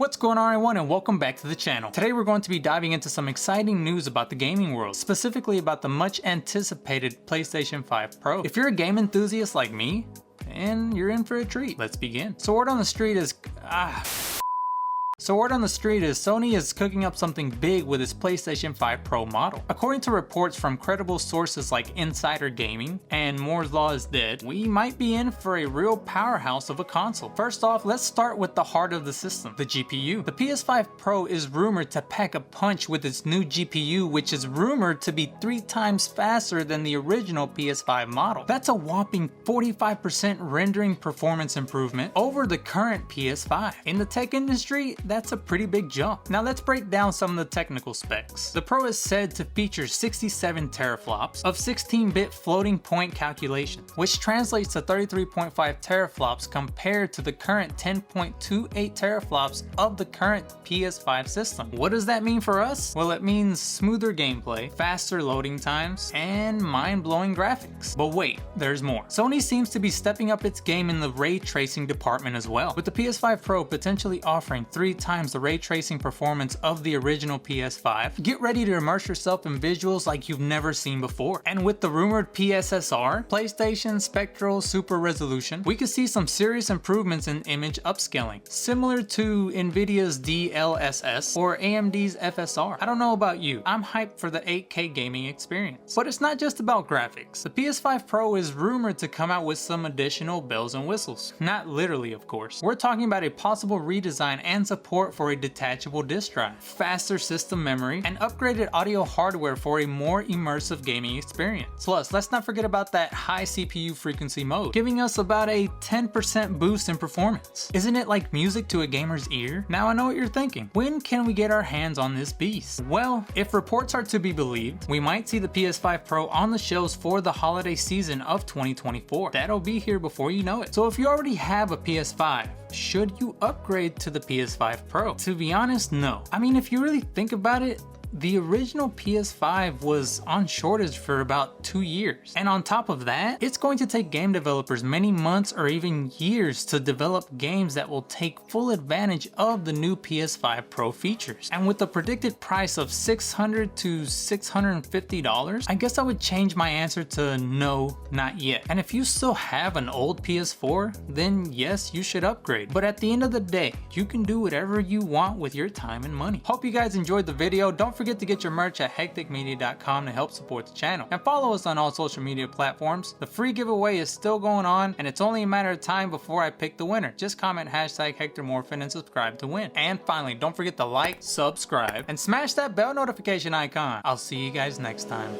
What's going on, everyone, and welcome back to the channel. Today we're going to be diving into some exciting news about the gaming world, specifically about the much anticipated PlayStation 5 Pro. If you're a game enthusiast like me, then you're in for a treat. Let's begin. So word on the street is Sony is cooking up something big with its PlayStation 5 Pro model. According to reports from credible sources like Insider Gaming and Moore's Law is Dead, we might be in for a real powerhouse of a console. First off, let's start with the heart of the system, the GPU. The PS5 Pro is rumored to pack a punch with its new GPU, which is rumored to be 3 times faster than the original PS5 model. That's a whopping 45% rendering performance improvement over the current PS5. In the tech industry, that's a pretty big jump. Now let's break down some of the technical specs. The Pro is said to feature 67 teraflops of 16-bit floating point calculation, which translates to 33.5 teraflops compared to the current 10.28 teraflops of the current PS5 system. What does that mean for us? Well, it means smoother gameplay, faster loading times, and mind-blowing graphics. But wait, there's more. Sony seems to be stepping up its game in the ray tracing department as well, with the PS5 Pro potentially offering 3 times the ray tracing performance of the original PS5. Get ready to immerse yourself in visuals like you've never seen before. And with the rumored PSSR, PlayStation Spectral Super Resolution, we could see some serious improvements in image upscaling, similar to Nvidia's DLSS or AMD's FSR. I don't know about you, I'm hyped for the 8K gaming experience. But it's not just about graphics. The PS5 Pro is rumored to come out with some additional bells and whistles. Not literally, of course. We're talking about a possible redesign and support for a detachable disk drive, faster system memory, and upgraded audio hardware for a more immersive gaming experience. Plus, let's not forget about that high CPU frequency mode, giving us about a 10% boost in performance. Isn't it like music to a gamer's ear? Now I know what you're thinking. When can we get our hands on this beast? Well, if reports are to be believed, we might see the PS5 Pro on the shelves for the holiday season of 2024. That'll be here before you know it. So if you already have a PS5, should you upgrade to the PS5 Pro? To be honest, no. I mean, if you really think about it, the original PS5 was on shortage for about 2 years. And on top of that, it's going to take game developers many months or even years to develop games that will take full advantage of the new PS5 Pro features. And with the predicted price of $600 to $650, I guess I would change my answer to no, not yet. And if you still have an old PS4, then yes, you should upgrade. But at the end of the day, you can do whatever you want with your time and money. Hope you guys enjoyed the video. Don't forget to get your merch at hecticmedia.com to help support the channel. And follow us on all social media platforms. The free giveaway is still going on, and it's only a matter of time before I pick the winner. Just comment hashtag Hector Morfin and subscribe to win. And finally, don't forget to like, subscribe, and smash that bell notification icon. I'll see you guys next time.